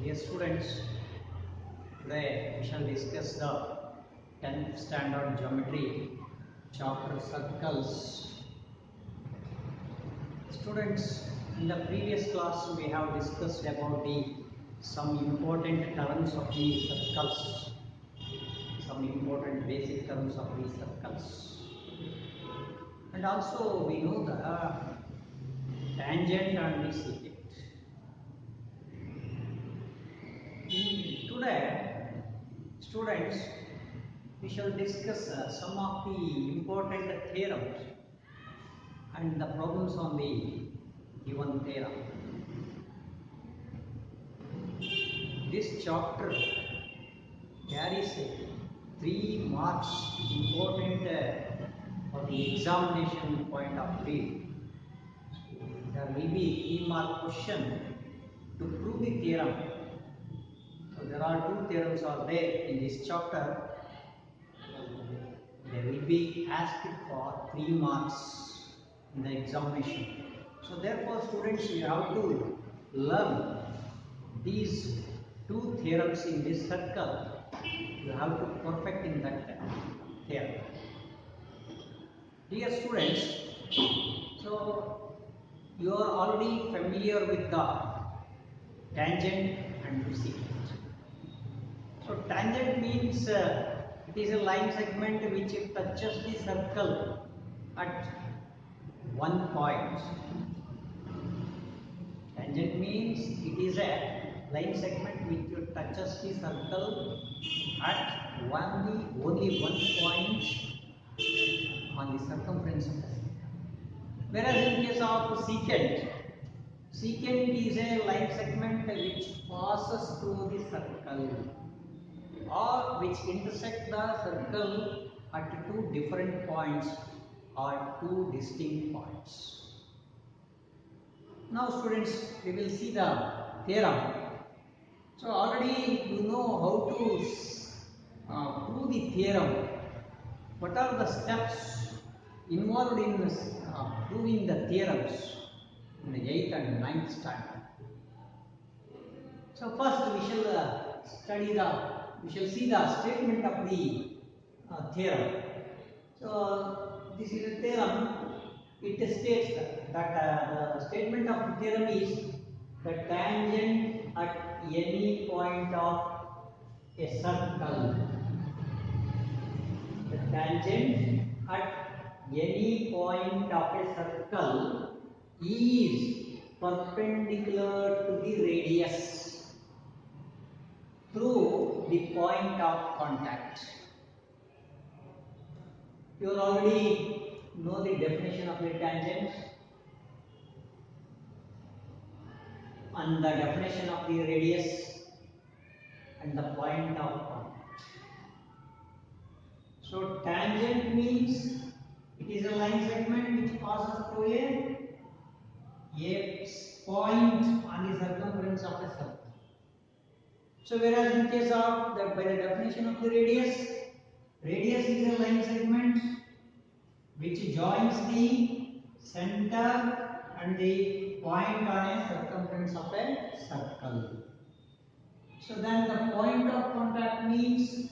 Dear students, today we shall discuss the 10th standard geometry chapter circles. Students, in the previous class we have discussed about some important terms of the circles, some important basic terms of the circles, and also we know the tangent and the secant. Today, students, we shall discuss some of the important theorems and the problems on the given theorem. This chapter carries 3 marks important for the examination point of view. There will be 3-mark question to prove the theorem. So there are 2 theorems are there in this chapter. They will be asked for 3 marks in the examination. So therefore students, you have to learn these 2 theorems in this circle. You have to perfect in that theorem. Dear students, so you are already familiar with the tangent and the secant. So tangent means it is a line segment which touches the circle at one point. Tangent means it is a line segment which touches the circle at only one point on the circumference of the circle. Whereas in case of secant is a line segment which passes through the circle or which intersect the circle at 2 different points or 2 distinct points. Now students, we will see the theorem. So already you know how to prove the theorem. What are the steps involved in proving the theorems in the 8th and 9th standard? So first we shall see the statement of the theorem. So this is a theorem. It states that the statement of the theorem is the tangent at any point of a circle. The tangent at any point of a circle is perpendicular to the radius through the point of contact. You already know the definition of the tangent and the definition of the radius and the point of contact. So tangent means it is a line segment which passes through a point on the circumference of a circle. So whereas in case of by the definition of the radius is a line segment which joins the center and the point on a circumference of a circle. So then the point of contact means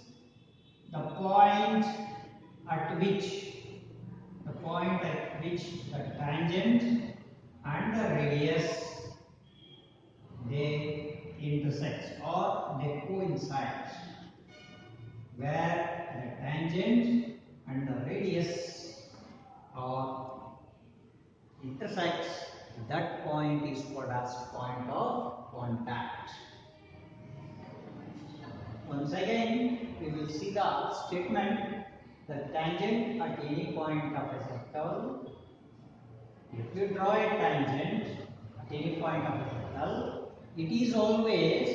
the point at which the tangent and the radius they intersect or they coincide, where the tangent and the radius are intersects, that point is called as point of contact. Once again, we will see the statement: the tangent at any point of a circle. If you draw a tangent at any point of a circle, it is always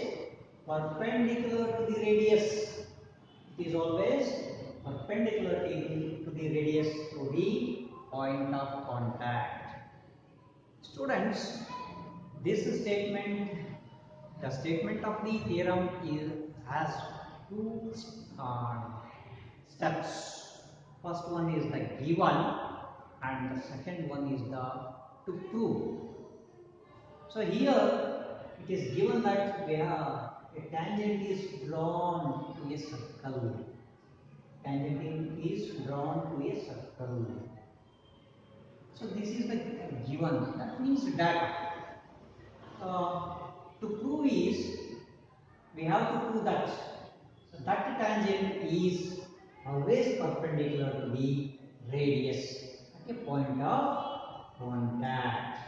perpendicular to the radius. It is always perpendicular to the radius through the point of contact. Students, this statement, the statement of the theorem has 2 steps. First one is the given and the second one is the to prove. So here it is given that we have a tangent is drawn to a circle. Tangent is drawn to a circle. So this is the given. That means data. To prove is, we have to prove that that tangent is always perpendicular to the radius at a point of contact.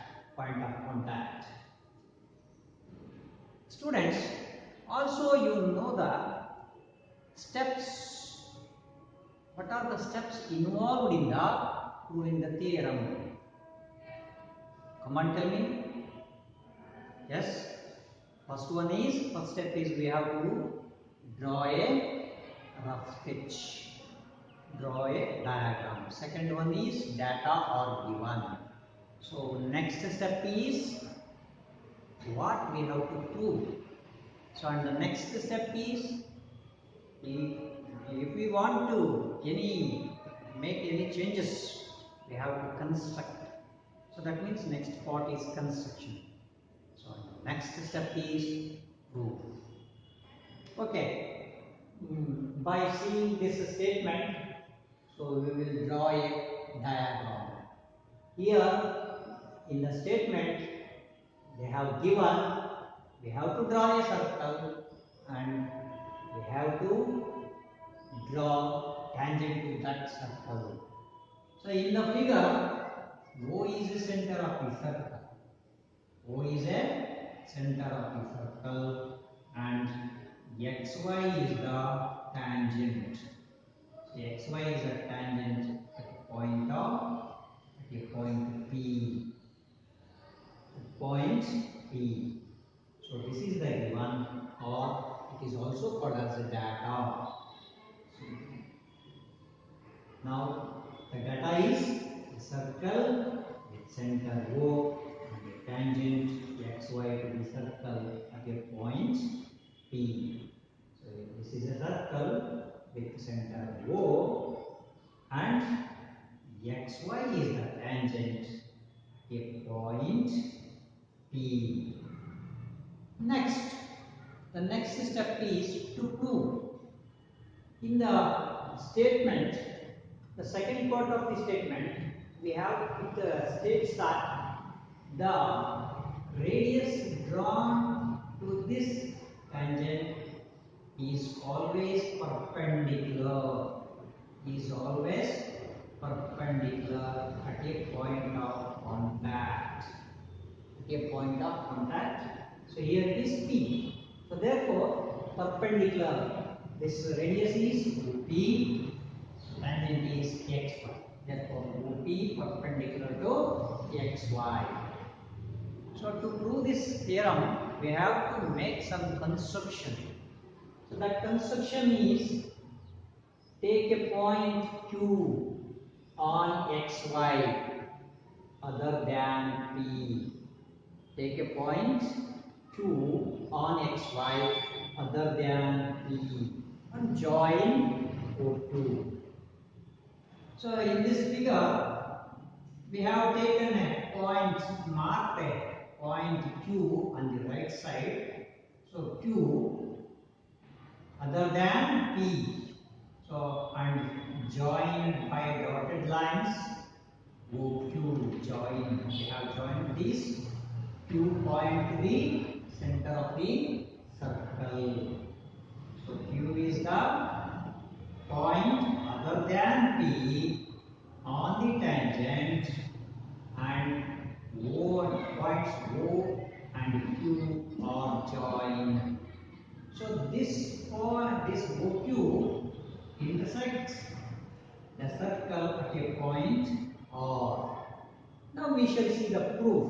Students, also you know the steps. What are the steps involved in the proving the theorem? Come on, tell me. Yes. First step is we have to draw a rough sketch. Draw a diagram. Second one is data are given. So next step is what we have to prove. So and the next step is, if we want to make any changes, we have to construct. So that means next part is construction. So next step is proof. Okay. By seeing this statement, so we will draw a diagram. Here in the statement they have given, we have to draw a circle and we have to draw tangent to that circle. So in the figure, O is the center of the circle. O is a center of the circle and xy is the tangent. So xy is a tangent at a point P. Point P. So this is the given, or it is also called as the data. So now the data is a circle with center O and a tangent xy to the circle at a point P. So this is a circle with center O and xy is the tangent at a point P. Next, the next step is to prove. In the statement, the second part of the statement, we have it states that the radius drawn to this tangent is always perpendicular. Is always perpendicular at a point of contact. At a point of contact. So here it is P. So therefore, perpendicular. This radius is P. Tangent is xy. Therefore, OP perpendicular to xy. So to prove this theorem, we have to make some construction. So that construction is, take a point Q on xy other than P. Take a point Q on xy other than P and join O2. So in this figure, we have taken a point, marked a point Q on the right side. So Q other than P. So and joined by dotted lines. OQ join. We have joined this Q point to the center of the circle. So Q is the point other than P on the tangent and points O and Q are joined. So this point, this OQ intersects the circle at a point R. Now we shall see the proof.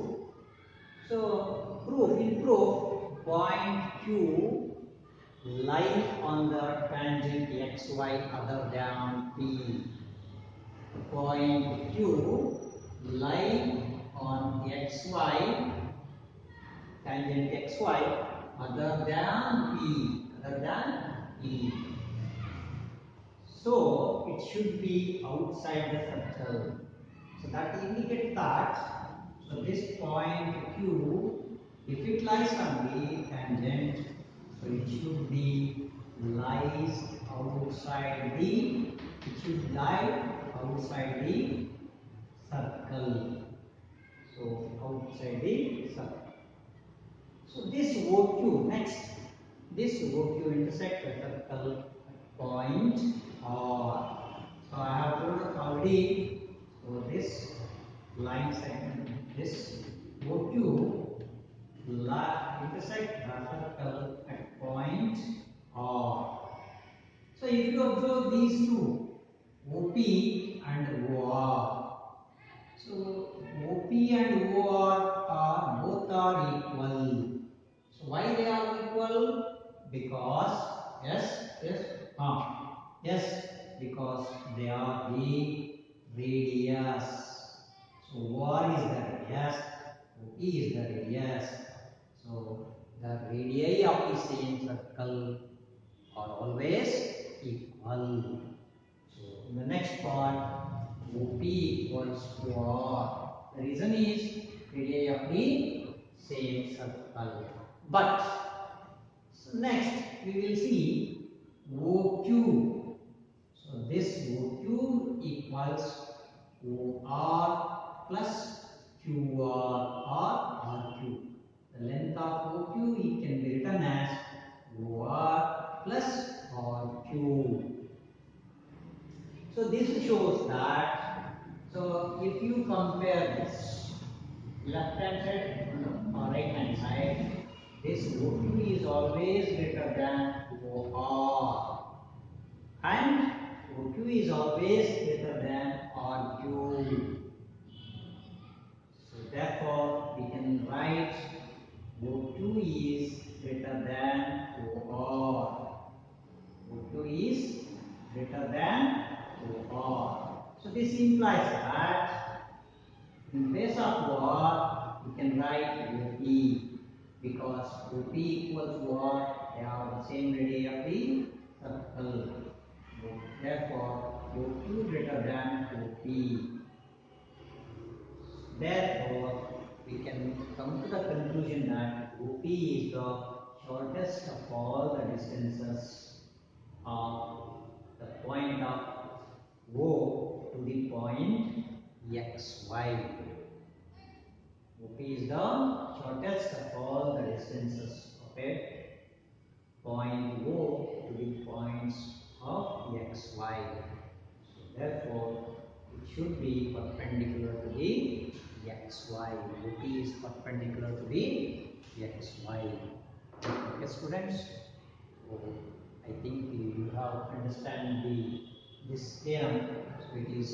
So in proof, point Q lie on the tangent xy other than P. Point Q lie on xy, tangent xy other than P. So it should be outside the circle. So that indicates that, so this point Q, if it lies on the tangent, So it should be lies outside the, it should lie outside the circle. So outside the circle. So this OQ next, this OQ intersect the circle point R. So I have told already. So this line segment, this OQ intersect the circle at point R. So if you observe these two, OP and OR. So OP and OR are both are equal. So why they are equal? Because yes, because they are the radius. So OR is the radius, OP is the radius. So the radii of the same circle are always equal. So in the next part, OP equals to R. The reason is radii of the same circle. But so next we will see OQ. So this OQ equals OR plus QR or RQ. The length of OQ it can be written as OR plus RQ. So this shows that, so if you compare this left hand side or right hand side, this OQ is always greater than OR and OQ is always greater than RQ. So therefore we can write OQ is greater than OR. OQ is greater than OR. So this implies that in place of OR we can write OP because OP equals OR, they are the same radii of the circle. Therefore OQ greater than OP. Therefore, we can come to the conclusion that OP is the shortest of all the distances of the point of O to the point XY. OP is the shortest of all the distances of a point O to the points of XY. So therefore, it should be perpendicular to the XY. OP is perpendicular to the XY. Okay, students. So I think you have understand this theorem. So it is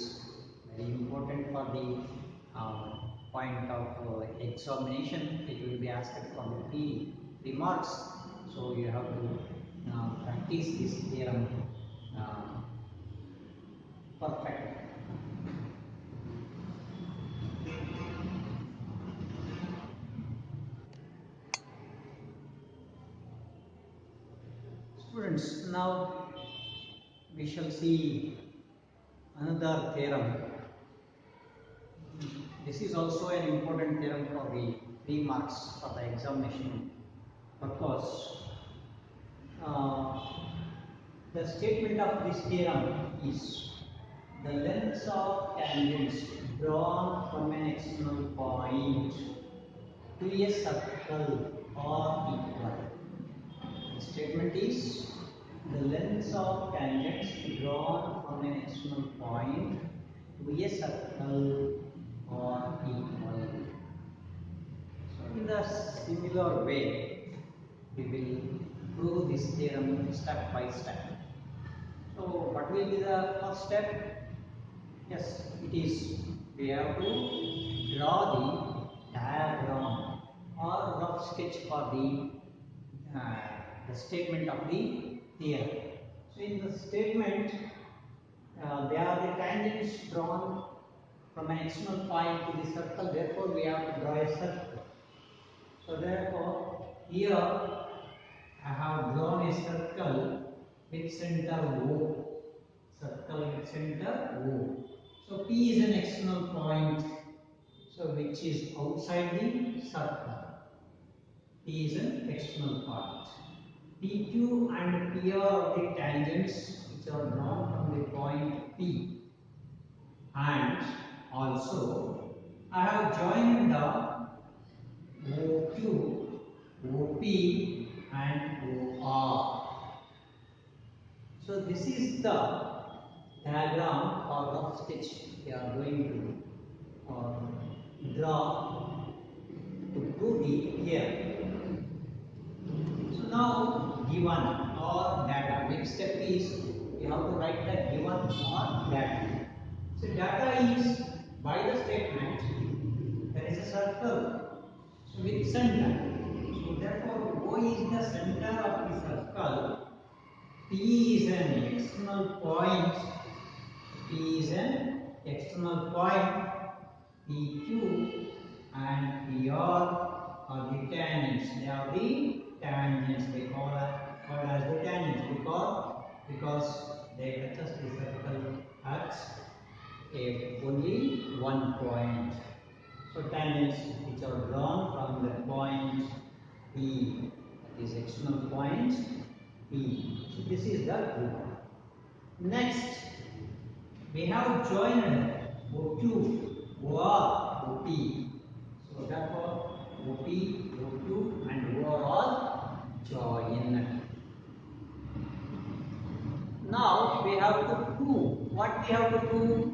very important for the point of examination. It will be asked for the three marks. So you have to practice this theorem perfectly. Students, now we shall see another theorem. This is also an important theorem for the 3 marks for the examination purpose. The statement of this theorem is the lengths of tangents drawn from an external point to a circle are equal. The statement is the lengths of tangents drawn from an external point to a circle are equal. So in the similar way, we will prove this theorem step by step. So what will be the first step? Yes, it is we have to draw the diagram or rough sketch for the statement of the theorem. So in the statement, they are the tangents drawn from an external point to the circle. Therefore, we have to draw a circle. So therefore, here I have drawn a circle with center O. Circle with center O. So P is an external point, so which is outside the circle. P is an external point. PQ and PR are the tangents which are drawn from the point P, and also I have joined the OQ, OP and OR. So this is the diagram or rough sketch we are going to draw to prove the theorem. So now given or data. Next step is we have to write the given or data. So data is by the statement there is a circle with center. So therefore O is the center of the circle. P is an external point. P is an external point. PQ and PR are the tangents. They are the tangents. They called as the tangents because they touch the circle at only one point. So tangents which are drawn from the point P, that is external point P. So this is the group. Next, we have joined OQ, OR, OP. So therefore, OP, OQ and OR are joined. Now we have to prove. What we have to prove?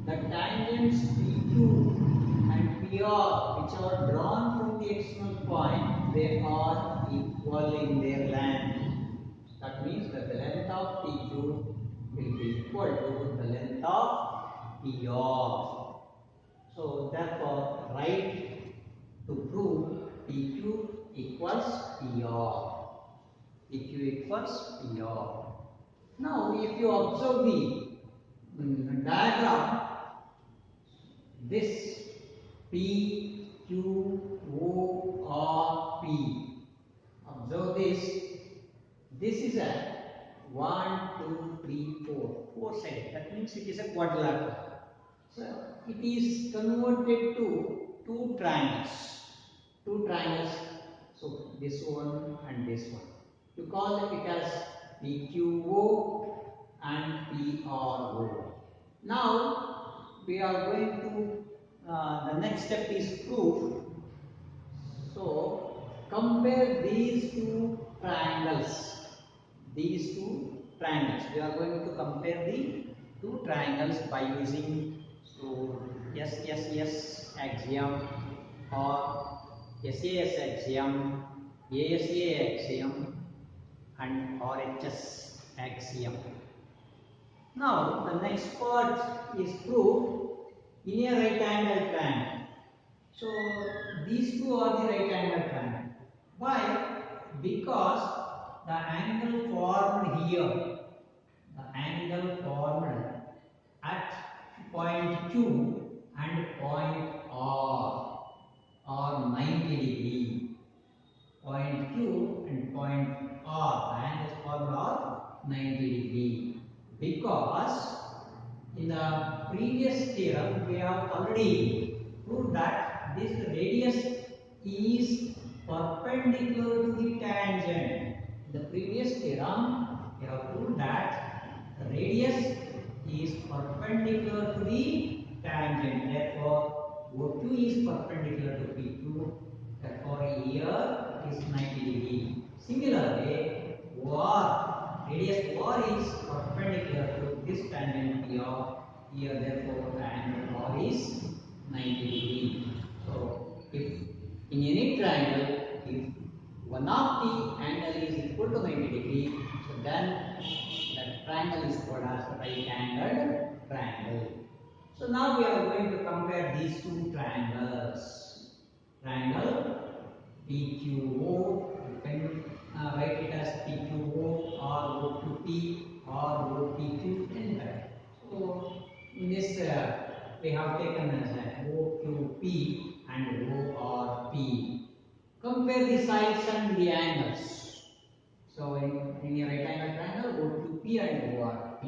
The tangents PQ and PR which are drawn from the external point, they are equal in their length. That means that the length of PQ will be equal to the length of PR. So therefore, write to prove PQ equals PR. PQ equals PR. Now, if you observe the diagram, this P, Q, O, R, P. Observe this. This is a 1, 2, 3, 4. 4 sided. That means it is a quadrilateral. So it is converted to two triangles. Two triangles. So this one and this one. You call it as PQO and PRO. Now we are going to the next step is proof. So compare these two triangles. These two triangles. We are going to compare the two triangles by using SSS axiom or SAS axiom, ASA axiom and RHS axiom. Now the next part is proof in a right angle triangle. So these two are the right angle triangle. Why? Because the angle formed here, the angle formed at point Q and point R are 90 degree. Point Q and point R, the angles formed are 90 degree. Because in the previous theorem we have already proved that this radius is perpendicular to the tangent. In the previous theorem we have proved that the radius is perpendicular to the tangent. Therefore, OQ is perpendicular to PQ. Therefore, here it is 90 degree. Similarly, OR, radius OR is perpendicular to this tangent PR. Here, therefore, the angle R is 90 degree. So, if in any triangle, if one of the angle is equal to 90 degree, so then that triangle is called as the right angled triangle. So now we are going to compare these two triangles. Triangle PQO, you can write it as PQO or OQP or OPQ, anything. So in this we have taken as OQP and ORP. Compare the sides and the angles. So in a right angle triangle, OQP and ORP,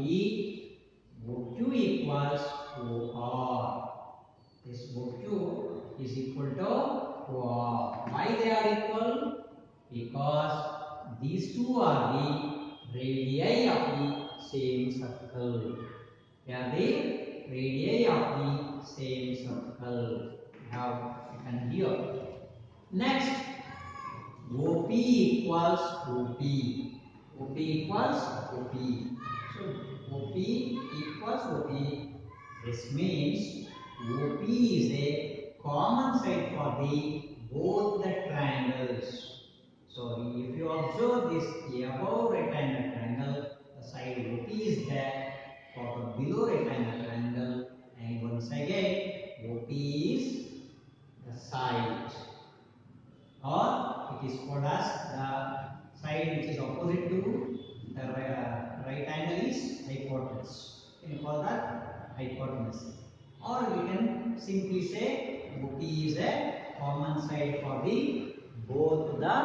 OQ equals OR. This OQ is equal to OR. Why they are equal? Because these two are the radii of the same circle. They are the radii of the same circle. We have written here. Next, OP equals OP. OP equals OP. So OP equals OP. This means OP is a common side for the both the triangles. So if you observe this above right angle triangle, the side OP is there for the below right angle triangle, and once again OP is the side, or it is called as the side which is opposite to the right angle is hypotenuse. Can you call that hypotenuse? Or we can simply say OP is a common side for the both the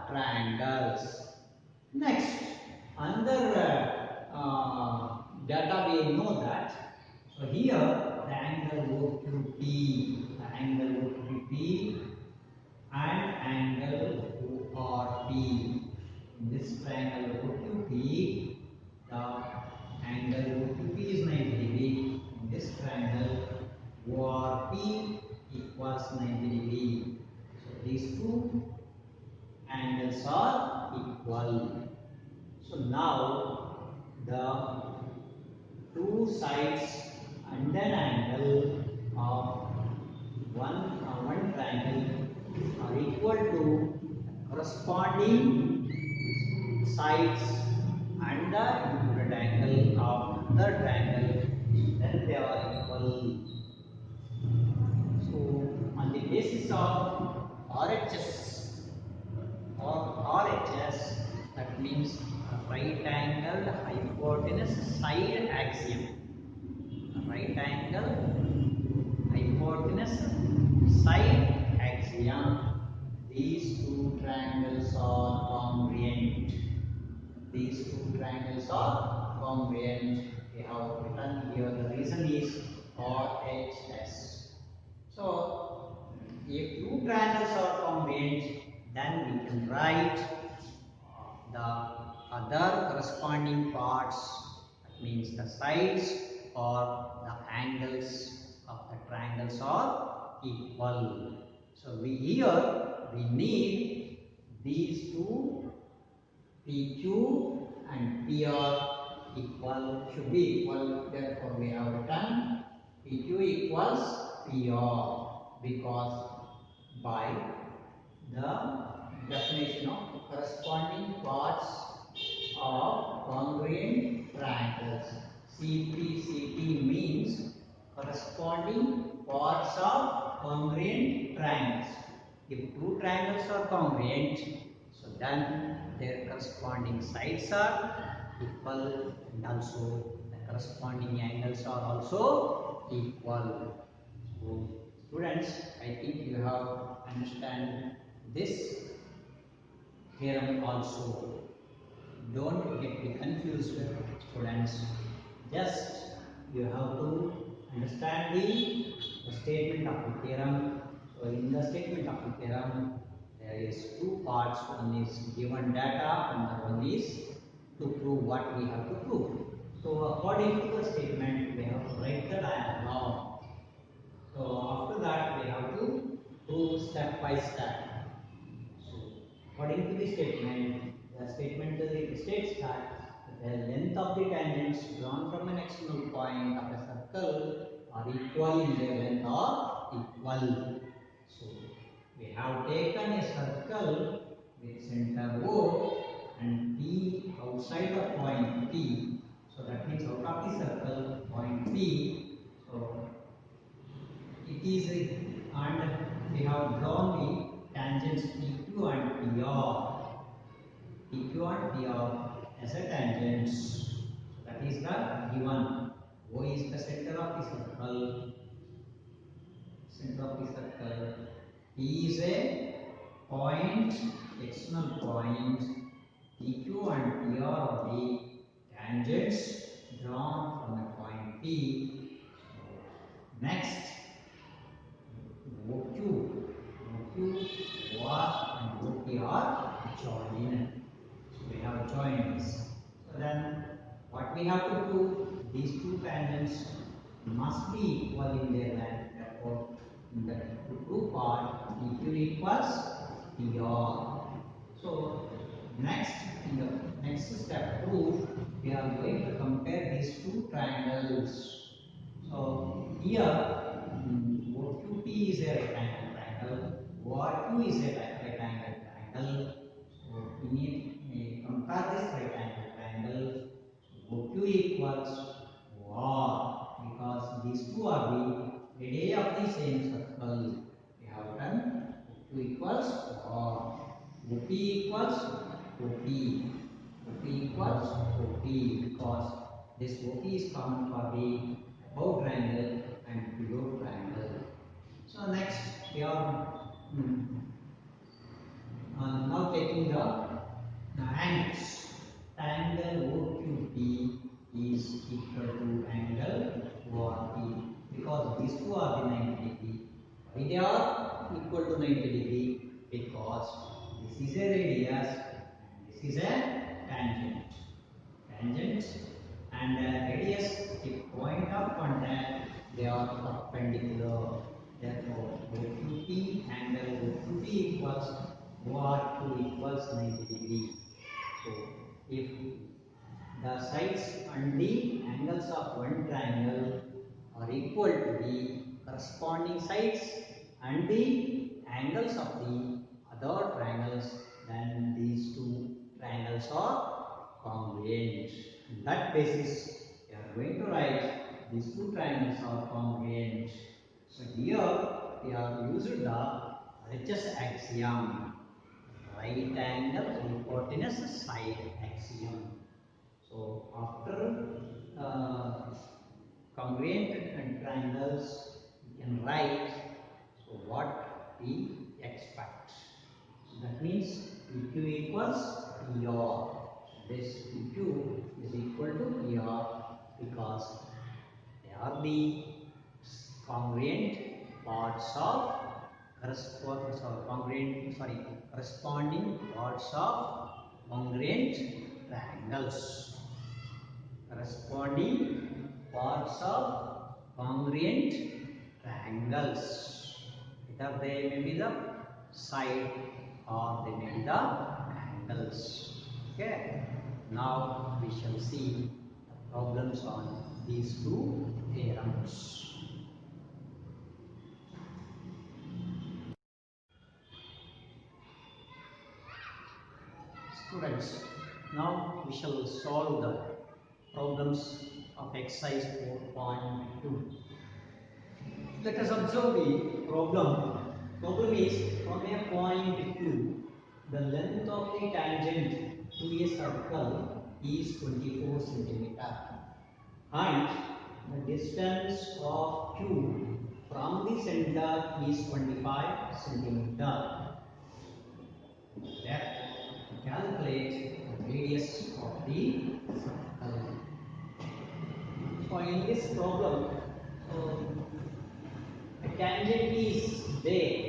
triangles. Next, another data we know that. So here the angle OQP, the angle OQP and angle ORP. In this triangle OQP, the angle OQP is 90 degree. In this triangle ORP equals 90 degree. So these two angles are equal. So now the two sides and an angle of one triangle are equal to corresponding sides and the included angle of another triangle, then they are equal. So on the basis of RHS or RHS, that means right angle hypotenuse side axiom. Right angle hypotenuse side axiom. These two triangles are congruent. These two triangles are congruent. We have written here the reason is RHS. So, if two triangles are congruent, then we can write the other corresponding parts, that means the sides or the angles of the triangles are equal. So we need these two PQ and PR should be equal. Therefore we have written PQ equals PR, because by the definition of corresponding parts of congruent triangles. CP means corresponding parts of congruent triangles. If two triangles are congruent, so then their corresponding sides are equal, and also the corresponding angles are also equal. So students, I think you have understand this theorem also. Don't get confused, students. Just you have to understand the statement of the theorem. So in the statement of the theorem, there is two parts. One is given data, and the one is to prove what we have to prove. So according to the statement, we have to write the diagram. So after that, we have to prove step by step. So according to the statement states that the length of the tangents drawn from an external point of a circle are equal in their length or equal. So we have taken a circle with center O and P outside the point P. So that means out of the circle point P. So it is and we have drawn the tangents PQ and PR. PQ and PR as a tangents. So that is the given. O is the center of the circle. P is a point, external point. PQ and PR are the tangents drawn from a point P. So next, OQ, OR and OP are joined. we have to prove these two tangents must be equal in their length. Therefore, in the to prove part, PQ equals PR. So next, in the next step proof, we are going to compare these two triangles. So here, OQP is a right angle triangle, ORQ is a right angle triangle. So we need compare this right angle triangle. OQ equals OR because these two are the radii of the same circle. We have done OQ equals OR. OP equals OP. OP equals OP because this OP is common for the above triangle and below triangle. So next we are now taking the angles. Angle OQP is equal to angle ORP because these two are the 90 degree. Why they are equal to 90 degree? Because this is a radius and this is a tangent. Tangent and radius, the point of contact, they are perpendicular. Therefore, OQP angle OQP equals OR2 equals 90 degree. So, if the sides and the angles of one triangle are equal to the corresponding sides and the angles of the other triangles, then these two triangles are congruent. On that basis, we are going to write these two triangles are congruent. So here we have used the RHS axiom, right angle hypotenuse side axiom. So after congruent and triangles, we can write so what we expect. So that means PQ equals PR. This PQ is equal to PR because they are the congruent parts of corresponding parts of congruent triangles. Corresponding parts of congruent triangles. Either they may be the side or they may be the angles. Okay. Now we shall see the problems on these two theorems. Students, now we shall solve the problems of exercise 4.2. Let us observe the problem. Problem is from a point 2, the length of the tangent to a circle is 24 centimeter and the distance of Q from the center is 25 centimeter. Therefore, calculate the radius of the circle. So in this problem, a tangent is there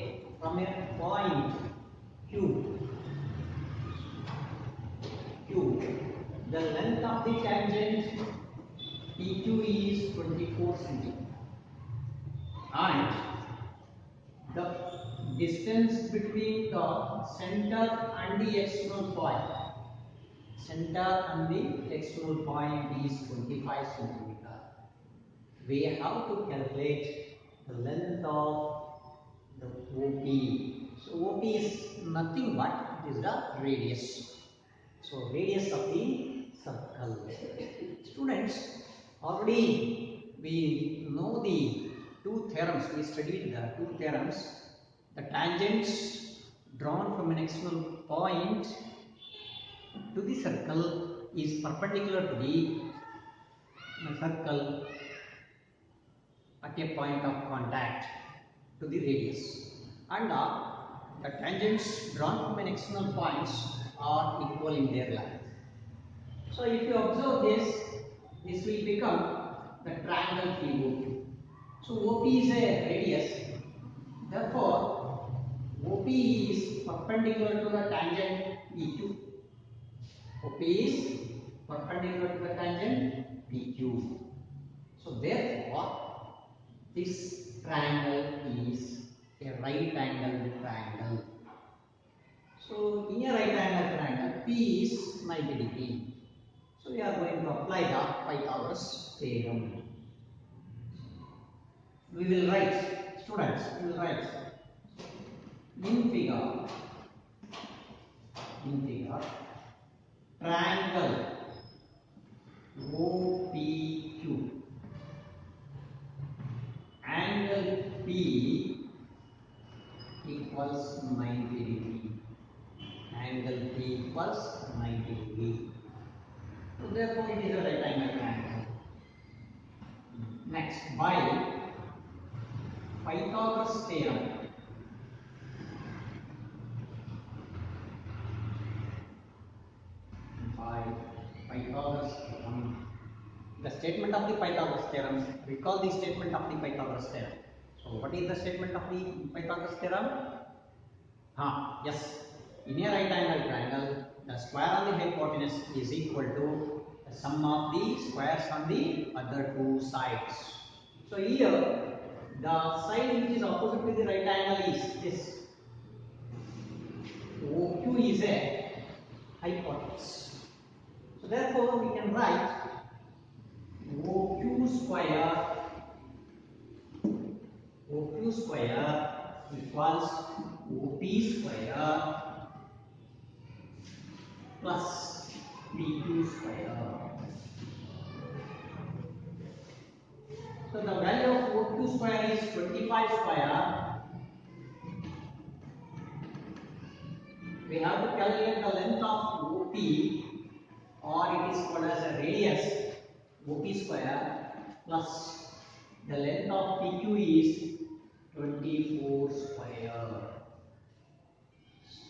from a point Q. The length of the tangent PQ is 24 centimeter and the distance between the center and the external point. Center and the external point is 25 centimeter. We have to calculate the length of the OP. So OP is nothing but it is the radius. So radius of the circle. Students, already we know the two theorems. We studied the two theorems. The tangents drawn from an external point to the circle is perpendicular to the circle at a point of contact to the radius, and the tangents drawn from an external points are equal in their length. So if you observe this, this will become the triangle POQ. So OP is a radius, therefore OP is perpendicular to the tangent PQ. OP is perpendicular to the tangent PQ. So therefore, this triangle is a right angle triangle. So in a right angle triangle, P is 90 degree. So we are going to apply the Pythagoras theorem. We will write, students, we will write in figure, triangle OPQ, angle P equals 90 degree. Angle P equals 90 degree. So therefore it is a right angle triangle. Next, by Pythagoras theorem. By Pythagoras theorem. The statement of the Pythagoras theorem. Recall the statement of the Pythagoras theorem. So what is the statement of the Pythagoras theorem? Yes. In a right angle triangle, the square of the hypotenuse is equal to the sum of the squares on the other two sides. So here, the side which is opposite to the right angle is this. OQ is a hypotenuse. So therefore, we can write OQ square equals OP square plus PQ square. So the value of OQ square is 25 square. We have to calculate the length of OP, or it is called as a radius OP square, plus the length of PQ is 24 square.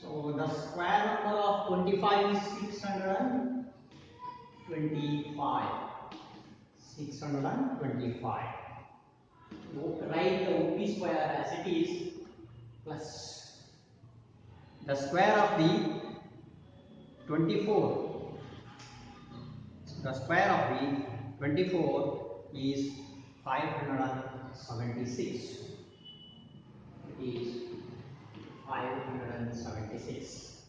So the square number of 25 is 625. 625. Write the OP square as it is plus the square of the 24. The square of the 24 is 576. Is 576.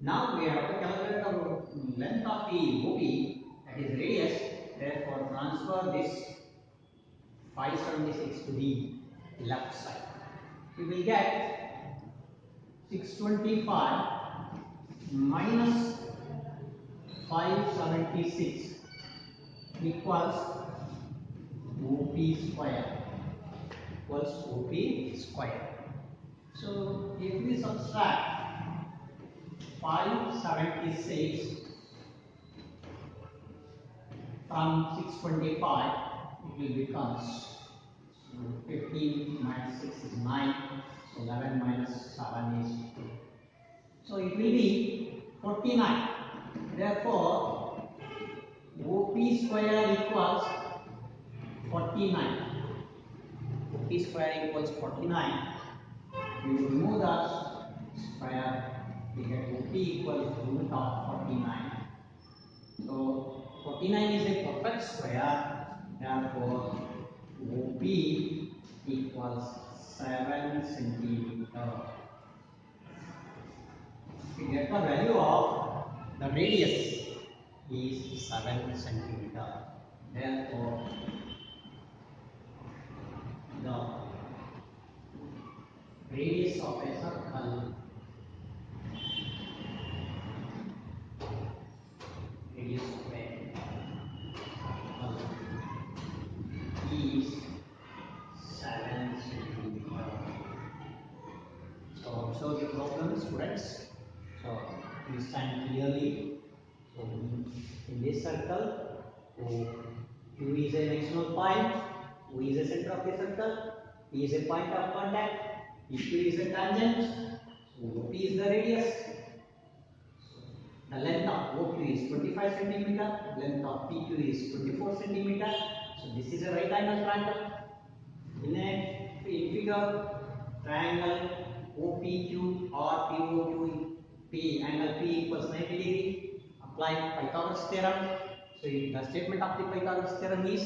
Now we have to calculate the length of the OP, that is radius. Therefore, transfer this 576 to the left side. We will get 625 minus 576 equals OP square. So if we subtract 576 from 625, it will become 15 minus 6 is 9, so 11 minus 7 is 2. So it will be 49. Therefore, OP square equals 49. OP square equals 49. We will remove the square, we get OP equals root of 49. So 49 is a perfect square, therefore OP equals 7 centimeter. We get the value of the radius is 7 centimeter. Therefore, the radius of a circle is 7 centimeter. So observe the problem, students. So understand clearly. So in this circle, Q is a maximum point, O is the center of the circle, P is a point of contact, PQ is a tangent, so OP is the radius. The length of OQ is 25 centimeter, length of PQ is 24 centimeter. So this is a right angle triangle. In figure, triangle OPQ or POQ, P angle P equals 90 degree. Apply Pythagoras theorem. So the statement of the Pythagoras theorem is,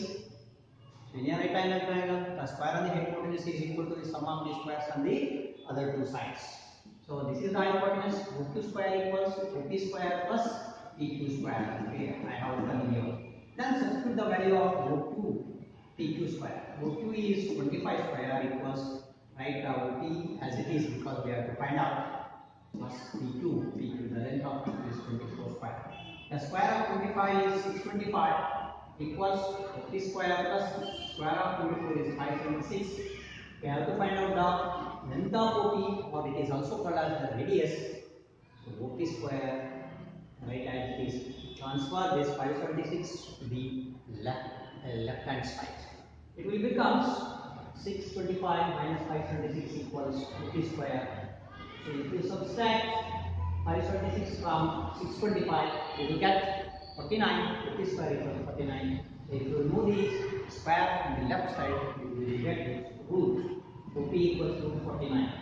in a right angle triangle, the square of the hypotenuse is equal to the sum of the squares on the other two sides. So this is the hypotenuse. OQ square equals OP square plus PQ square. Okay, I have done here. Then substitute the value of OQ PQ square. OQ is 25 square equals, right, OP as it is because we have to find out, plus PQ, the length of PQ is 24 square. The square of 25 is 625 equals OP square plus square of 24 is 576. We have to find out the length of OP, or it is also called as the radius. So OP square, right, as it is, transfer this 576 to the left hand side. It will become 625 minus 576 equals OP square. So if you subtract 576 from 625, you will get 49. OP square equals 49. So if you remove the square on the left side, you will get root. OP equals root 49.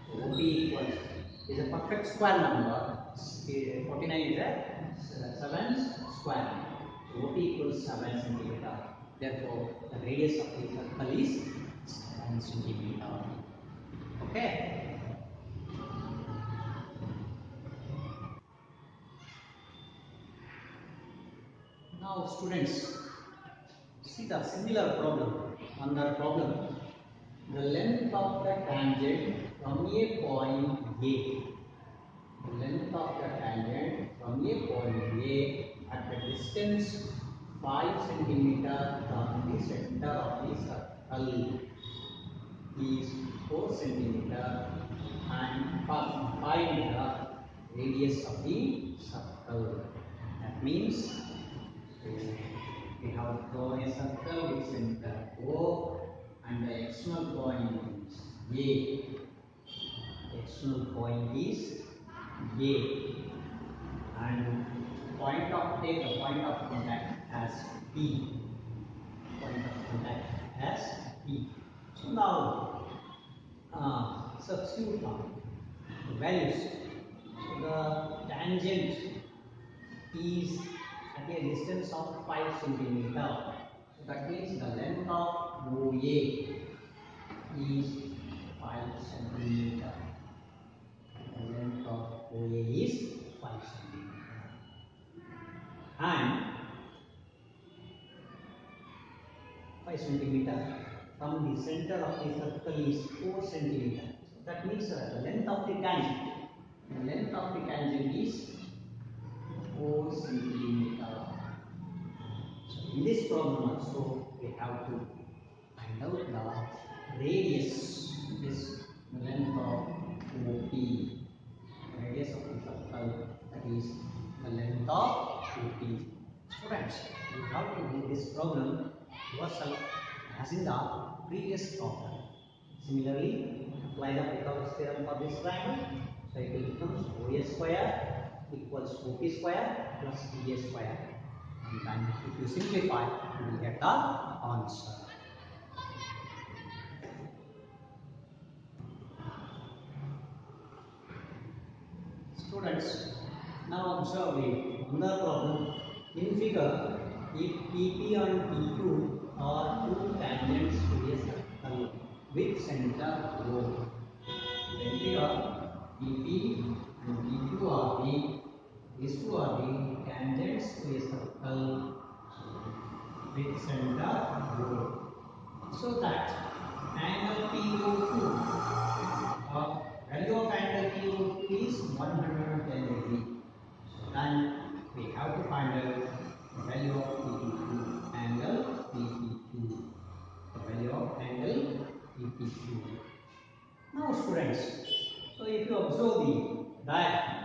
So OP equals is a perfect square number. 49 is a 7 square. So OP equals 7 centimeter. Therefore, the radius of the circle is 7 centimeter. Okay. Now, students, see the similar problem. On that problem, the length of the tangent from a point A. The length of the tangent from a point A at a distance 5 centimeter from the center of the circle is 4 centimeter, and find the radius of the circle. That means we have drawn a circle with center O and the external point is A. External point is A, and take the point of contact as P. Point of contact as P. So now substitute the values. So the tangent is at a distance of 5 centimeter. So that means the length of OA is 5 centimeter. The length of OA is 5 centimeter. And 5 centimeter from the center of the circle is 4 centimeter. So that means the length of the tangent. The length of the tangent is 4 centimeter. So in this problem also we have to find out the radius, is the length of OP. Radius of the circle, that is the length of OP. Students, you have to do this problem yourself as in the previous problem. Similarly, apply the Pythagoras theorem for this triangle. So it will become OA square equals OP square plus PA square. And then if you simplify, you will get the answer. Students, now observe the another problem. In figure, if PP and PQ are two tangents to a circle with center O, then figure PP and PQ are these two are the tangents to a circle with center O. So that angle PO2, value of angle PO2 is 110 degree. Then we have to find out the value of PP2, angle PP2. The value of angle PP2. Now students, so if you observe the diagram,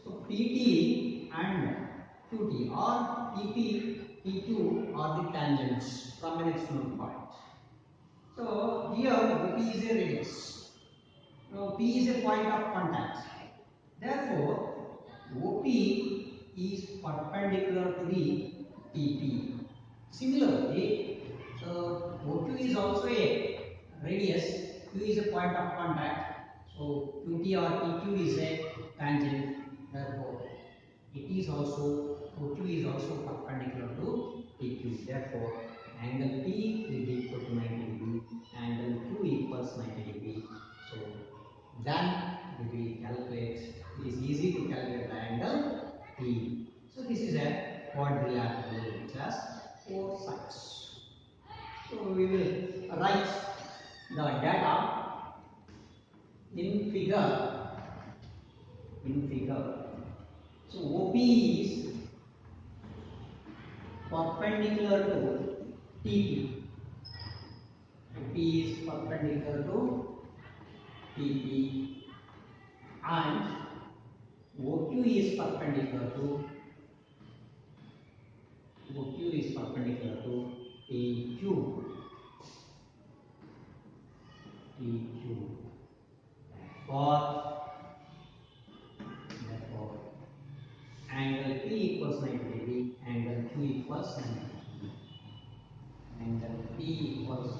so PT and QT or PP, PQ are the tangents from an external point. So here OP is a radius. So P is a point of contact. Therefore, OP is perpendicular to the PP. Similarly, so OQ is also a radius. Q is a point of contact. So QT or PQ is a tangent. Therefore, it is also OQ is also perpendicular to PQ. Therefore, angle P will be equal to 90 degree, angle Q equals 90 degree. So, then we will calculate. It is easy to calculate the angle P. So, this is a quadrilateral which has 4 sides. So, we will write the data in figure. So, OP is perpendicular to TP. OP is perpendicular to TP and OQ is perpendicular to PQ. Therefore, angle P equals 90 degree, angle Q equals 90 degree. Angle P equals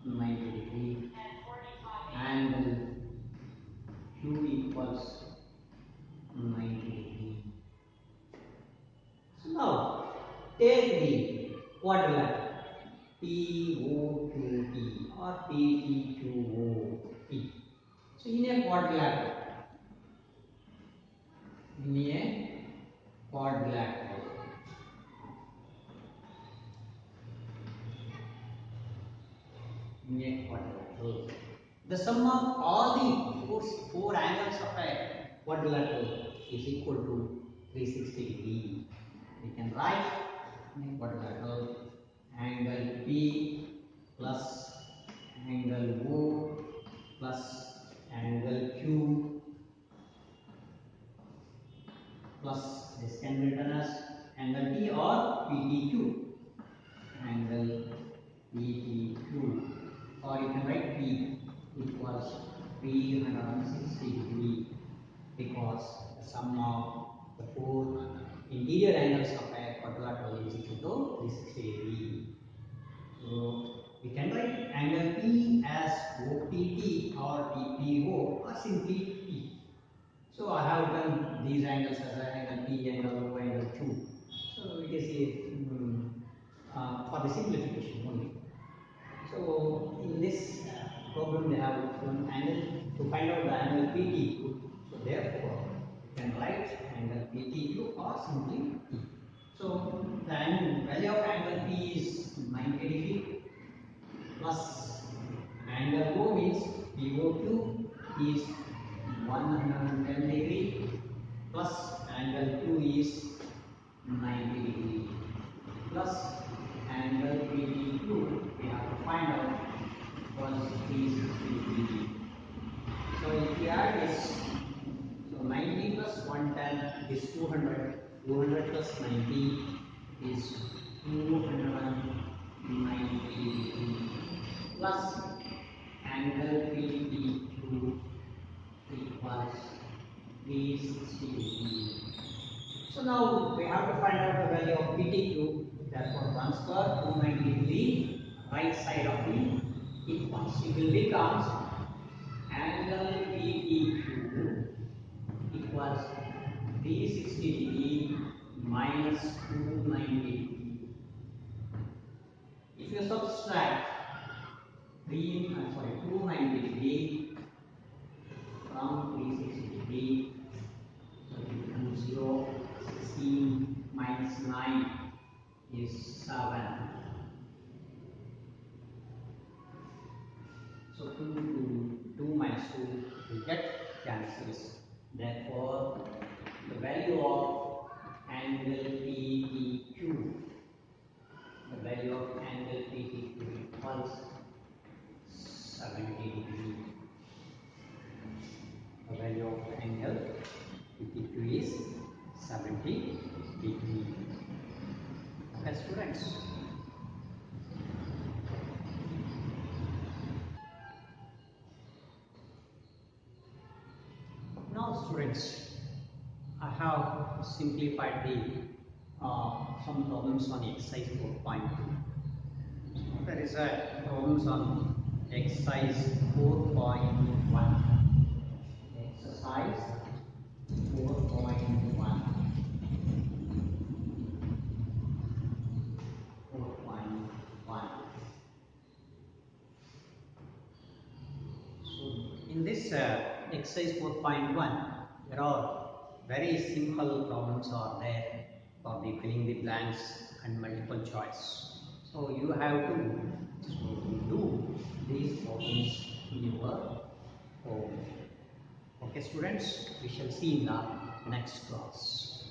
90 degree, angle Q equals 90 degree. So now take the quadrilateral POQT or PTQOT. So in a quadrilateral, the sum of all the four angles of a quadrilateral is equal to 360 degree. We can write in a quadrilateral angle P plus angle O plus angle Q plus this can be written as angle P or PTQ. Angle PTQ, or you can write P equals 360 degree, because the sum of the four interior angles of a quadrilateral is equal to 360 degree. So we can write angle P as OPT or TPO or simply P. So I have done these angles as angle P, angle O, angle Q. So it is for the simplification only. So in this problem they have one angle to find out the angle PTQ. So therefore you can write angle PTQ or simply P. So the value of angle P is 90 degree plus angle O means POQ is 110 degree plus angle Q is 90 degree plus angle PTQ we have to find out was 360 degree. So if we add this, so 90 plus 110 is 200. 200 plus 90 is 290 degree plus angle PTQ equals 360 degree. So now we have to find out the value of PTQ. Therefore, transfer 290 degree right side of the equals. It will become angle PTQ equals 360 degree minus 290 degree. If you subtract 290 degree from 360 degree, so it becomes 0. 16 minus 9 is 7. So 2 minus 2 will get cancels. Therefore, the value of angle PTQ, equals 70 degree. The value of angle PTQ is 70 degree. Okay, students. Now, students, I have simplified the some problems on exercise 4.2. There is a problems on exercise 4.1. Exercise 4.1. this exercise 4.1, there are very simple problems are there for the filling the blanks and multiple choice. So you have to do these problems in your home. Okay students, we shall see in the next class.